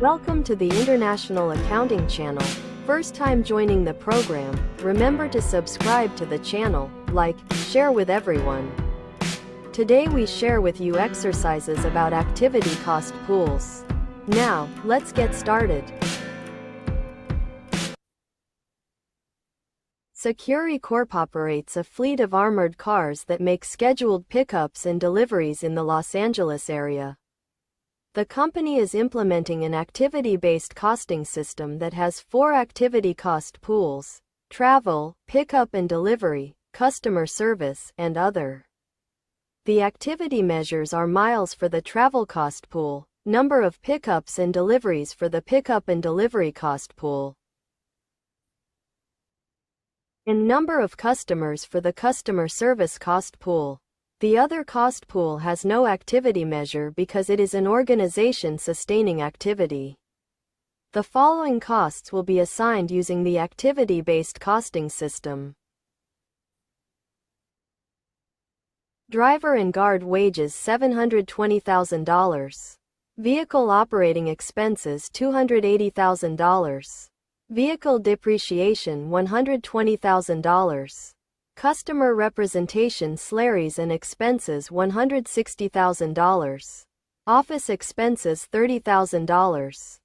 Welcome to the International Accounting Channel. First time joining the program, remember to subscribe to the channel, like, share with everyone. Today we share with you exercises about activity cost pools. Now, let's get started. Securi Corp operates a fleet of armored cars that make scheduled pickups and deliveries in the Los Angeles area. The company is implementing an activity-based costing system that has 4 activity cost pools: travel, pickup and delivery, customer service, and other. The activity measures are miles for the travel cost pool, number of pickups and deliveries for the pickup and delivery cost pool, and number of customers for the customer service cost pool. The other cost pool has no activity measure because it is an organization sustaining activity. The following costs will be assigned using the activity-based costing system. Driver and guard wages $720,000. Vehicle operating expenses $280,000. Vehicle depreciation $120,000. Customer representation salaries and expenses $160,000. Office expenses $30,000.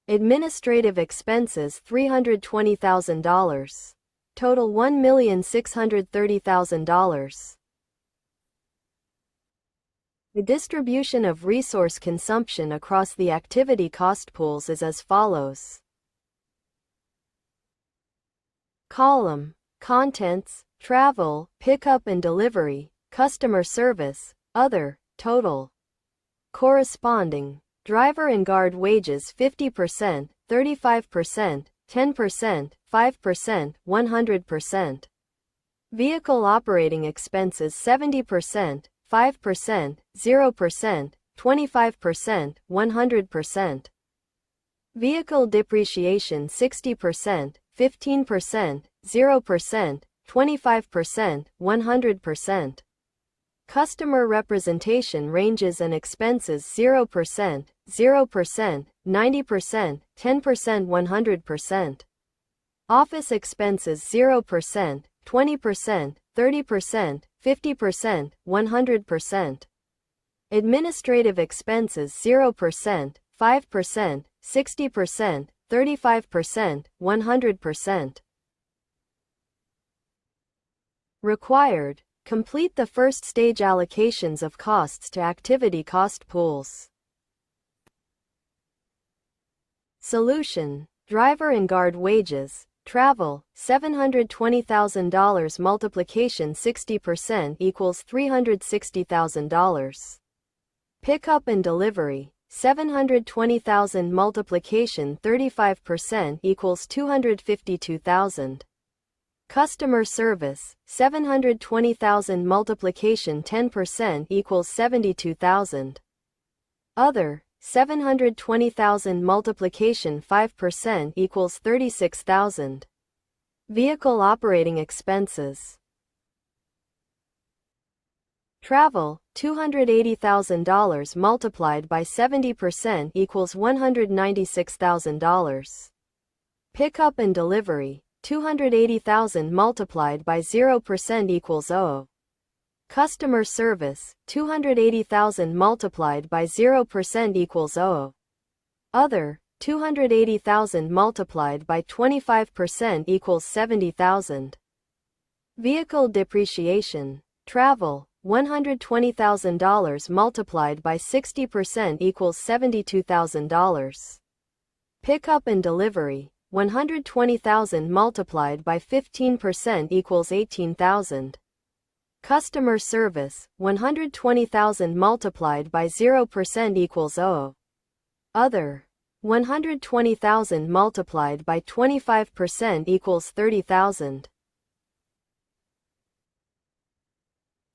Administrative expenses $320,000. Total $1,630,000. The distribution of resource consumption across the activity cost pools is as follows. Column: Contents, travel, pickup and delivery, customer service, other, total. Corresponding: driver and guard wages 50%, 35%, 10%, 5%, 100%. Vehicle operating expenses 70%, 5%, 0%, 25%, 100%. Vehicle depreciation 60%, 15%, 0%, 25%, 100%. Customer representation ranges and expenses 0%, 0%, 90%, 10%, 100%. Office expenses 0%, 20%, 30%, 50%, 100%. Administrative expenses 0%, 5%, 60%, 35%, 100%. Required: complete the first stage allocations of costs to activity cost pools. Solution: driver and guard wages, travel, $720,000 multiplication 60% equals $360,000. Pickup and delivery, $720,000 multiplication 35% equals $252,000. Customer service, $720,000 multiplication 10% equals $72,000. Other, $720,000 multiplication 5% equals $36,000. Vehicle operating expenses. Travel, $280,000 multiplied by 70% equals $196,000. Pickup and delivery, $280,000 multiplied by 0% equals $0. Customer service, $280,000 multiplied by 0% equals $0. Other, $280,000 multiplied by 25% equals $70,000. Vehicle depreciation. Travel, $120,000 multiplied by 60% equals $72,000. Pickup and delivery, $120,000 multiplied by 15% equals $18,000. Customer service, $120,000 multiplied by 0% equals $0. Other, $120,000 multiplied by 25% equals $30,000.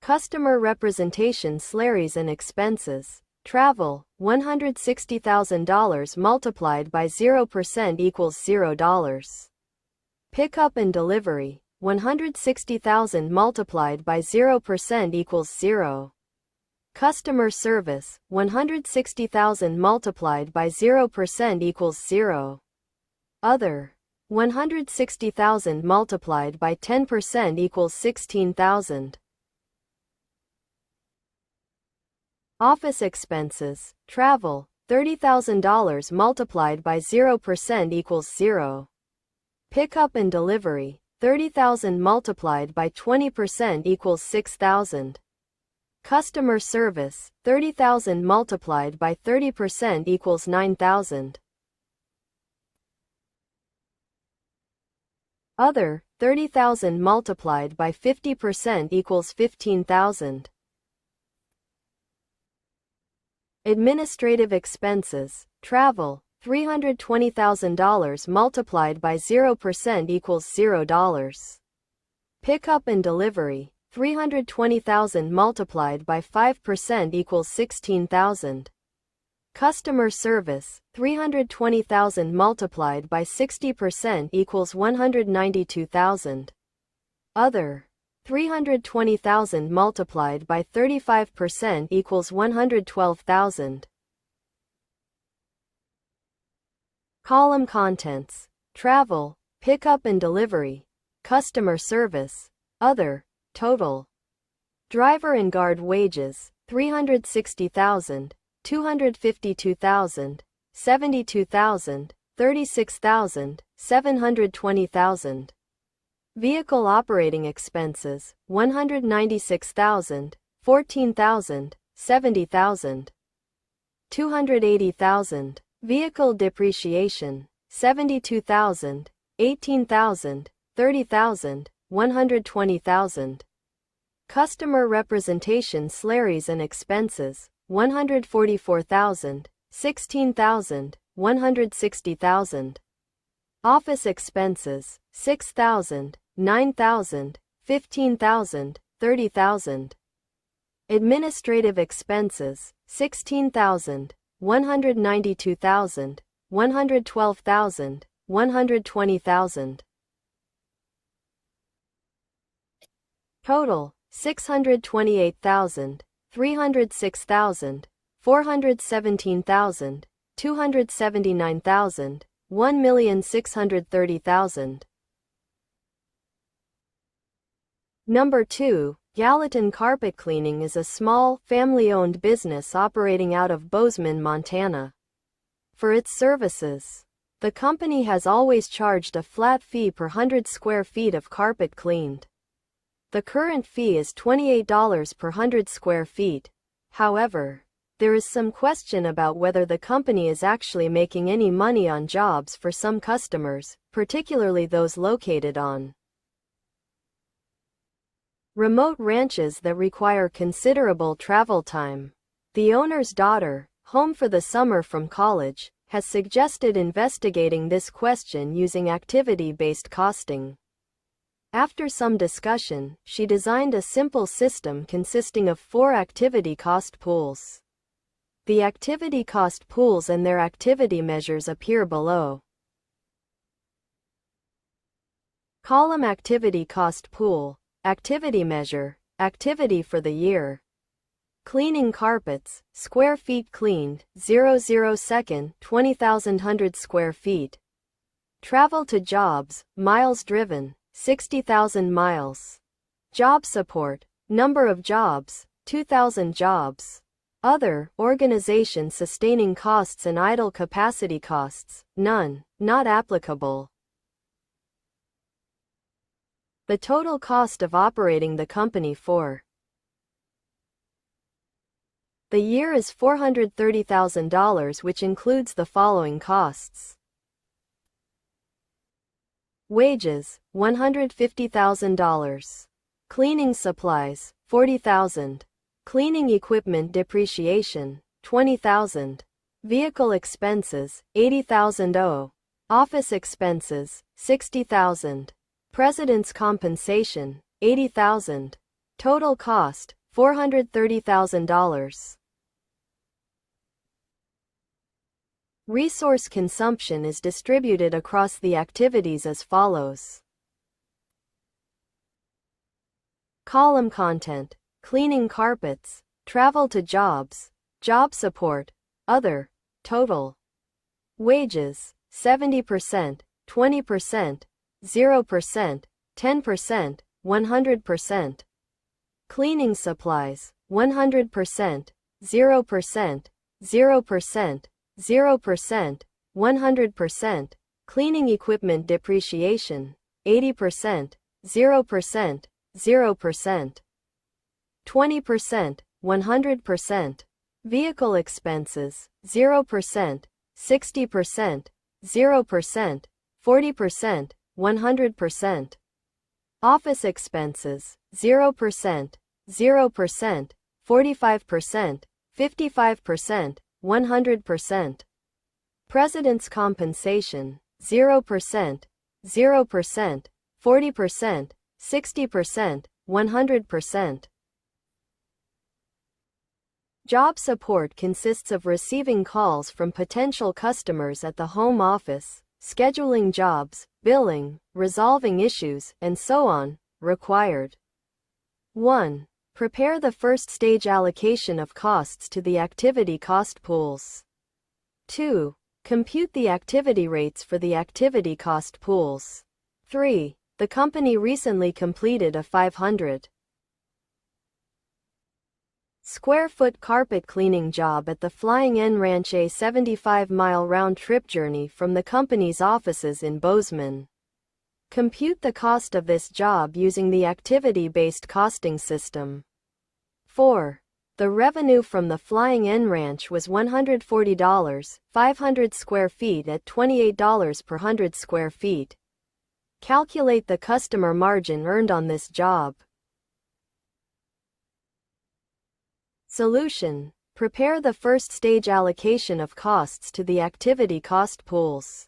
Customer representation salaries and expenses. Travel, $160,000 multiplied by 0% equals $0. Pickup and delivery, $160,000 multiplied by 0% equals 0. Customer service, 160,000 multiplied by 0% equals 0. Other, 160,000 multiplied by 10% equals 16,000. Office expenses, travel, $30,000 multiplied by 0% equals 0. Pickup and delivery, 30,000 multiplied by 20% equals 6,000. Customer service, 30,000 multiplied by 30% equals 9,000. Other, 30,000 multiplied by 50% equals 15,000. Administrative expenses, travel, $320,000 multiplied by 0% equals $0. Pickup and delivery, 320,000 multiplied by 5% equals 16,000. Customer service, 320,000 multiplied by 60% equals 192,000. Other, 320,000 multiplied by 35% equals 112,000. Column contents, travel, pickup and delivery, customer service, other, total. Driver and guard wages, 360,000, 252,000, 72,000, 36,000, 720,000. Vehicle operating expenses, 196,000, 14,000, 70,000. 280,000. Vehicle depreciation, 72,000, 18,000, 30,000, 120,000. Customer representation salaries and expenses, 144,000, 16,000, 160,000. Office expenses, 6,000, 9,000, 15,000, 30,000. Administrative expenses, 16,000, 192,000, 112,000, 120,000. Total, 628,000, 306,000, 417,000, 279,000, 1,630,000. Number 2. Gallatin Carpet Cleaning is a small, family-owned business operating out of Bozeman, Montana. For its services, the company has always charged a flat fee per 100 square feet of carpet cleaned. The current fee is $28 per 100 square feet. However, there is some question about whether the company is actually making any money on jobs for some customers, particularly those located on remote ranches that require considerable travel time. The owner's daughter, home for the summer from college, has suggested investigating this question using activity-based costing. After some discussion, she designed a simple system consisting of 4 activity cost pools. The activity cost pools and their activity measures appear below. Column activity cost pool, activity measure, activity for the year. Cleaning carpets, square feet cleaned, 00 second, 20,100 square feet. Travel to jobs, miles driven, 60,000 miles. Job support, number of jobs, 2,000 jobs. Other, organization sustaining costs and idle capacity costs, none, not applicable. The total cost of operating the company for the year is $430,000, which includes the following costs. Wages, $150,000. Cleaning supplies, $40,000. Cleaning equipment depreciation, $20,000. Vehicle expenses, $80,000. Office expenses, $60,000. President's compensation, $80,000. Total cost, $430,000. Resource consumption is distributed across the activities as follows. Column content, cleaning carpets, travel to jobs, job support, other, total. Wages, 70%, 20%, 0%, 10%, 100%. Cleaning supplies, 100%, 0%, 0%, 0%, 100%. Cleaning equipment depreciation, 80%, 0%, 0%. 20%, 100%. Vehicle expenses, 0%, 60%, 0%, 40%, 100%. Office expenses, 0%, 0%, 45%, 55%, 100%. President's compensation, 0%, 0%, 40%, 60%, 100%. Job support consists of receiving calls from potential customers at the home office, scheduling jobs, billing, resolving issues, and so on, required. 1. Prepare the first stage allocation of costs to the activity cost pools. 2. Compute the activity rates for the activity cost pools. 3. The company recently completed a 500 square foot carpet cleaning job at the Flying N Ranch, a 75-mile round-trip journey from the company's offices in Bozeman. Compute the cost of this job using the activity-based costing system. 4. The revenue from the Flying N Ranch was $140, 500 square feet at $28 per 100 square feet. Calculate the customer margin earned on this job. Solution. Prepare the first stage allocation of costs to the activity cost pools.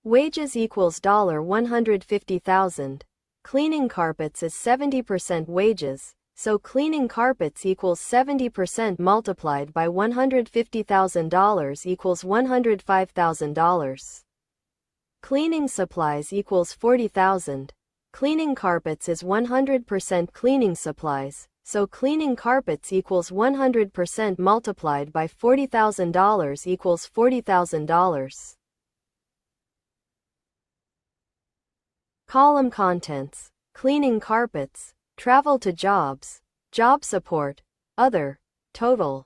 Wages equals $150,000. Cleaning carpets is 70% wages, so cleaning carpets equals 70% multiplied by $150,000 equals $105,000. Cleaning supplies equals $40,000. Cleaning carpets is 100% cleaning supplies, so cleaning carpets equals 100% multiplied by $40,000 equals $40,000. Column contents: cleaning carpets, travel to jobs, job support, other, total.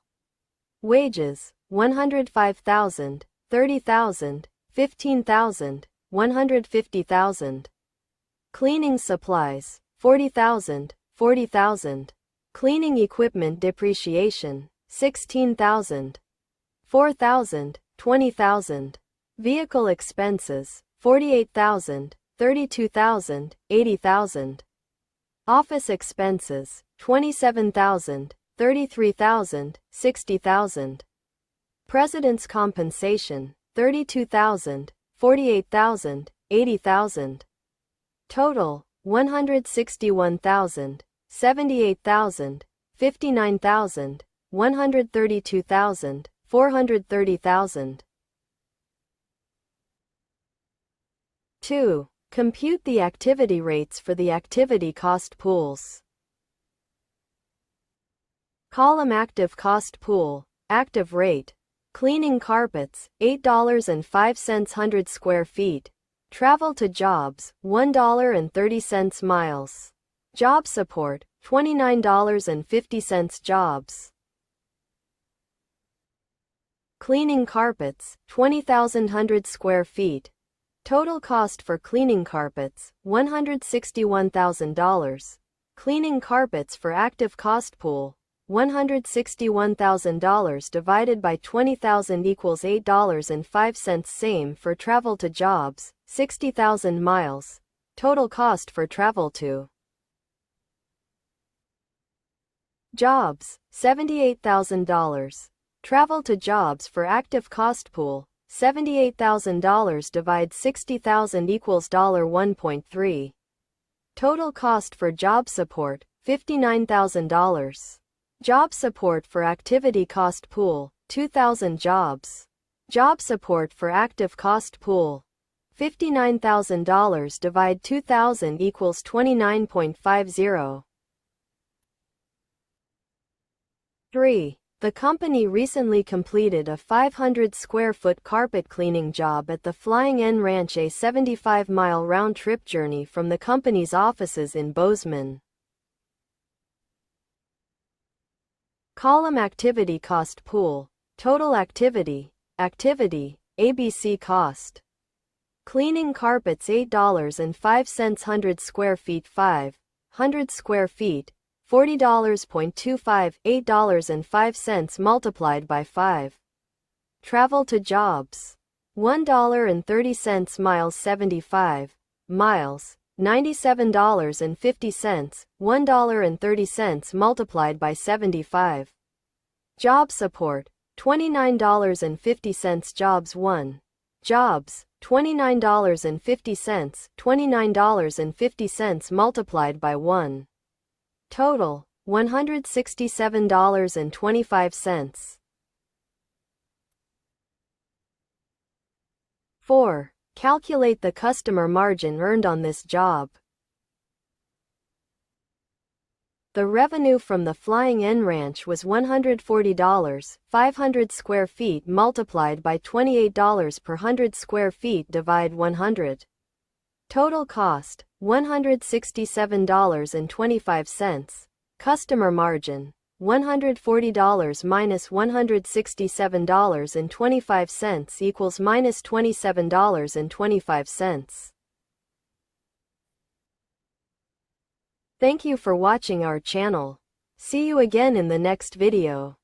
Wages, $105,000, $30,000, $15,000, $150,000. Cleaning supplies, $40,000, $40,000. Cleaning equipment depreciation, $16,000. $4,000, $20,000. Vehicle expenses, $48,000, $32,000, $80,000. Office expenses, $27,000, $33,000, $60,000. President's compensation, $32,000, $48,000, $80,000. Total, $161,000, $78,000, $59,000, $132,000, $430,000. 2. Compute the activity rates for the activity cost pools. Column active cost pool, active rate. Cleaning carpets, $8.05 100 square feet. Travel to jobs, $1.30 miles. Job support, $29.50 jobs. Cleaning carpets, 20,000 100 square feet. Total cost for cleaning carpets, $161,000. Cleaning carpets for active cost pool, $161,000 divided by 20,000 equals $8.05. Same for travel to jobs, 60,000 miles. Total cost for travel to jobs, $78,000. Travel to jobs for active cost pool, $78,000 divide 60,000 equals $1.3. Total cost for job support, $59,000. Job support for activity cost pool, 2,000 jobs. Job support for active cost pool, $59,000 divide 2,000 equals 29.50. 3. The company recently completed a 500 square foot carpet cleaning job at the Flying N Ranch, a 75-mile round-trip journey from the company's offices in Bozeman. Column activity cost pool. Total activity. Activity. ABC cost. Cleaning carpets $8.05 100 square feet 500 square feet, $40.25, $8.05 multiplied by 5. Travel to jobs. $1.30 miles 75 miles, $97.50, $1.30 multiplied by 75. Job support. $29.50 jobs 1. Jobs. $29.50, $29.50 multiplied by 1. Total. $167.25. 4. Calculate the customer margin earned on this job. The revenue from the Flying N Ranch was $140, 500 square feet multiplied by $28 per 100 square feet divide 100. Total cost, $167.25. Customer margin, $140 minus $167.25 equals minus $27.25. Thank you for watching our channel. See you again in the next video.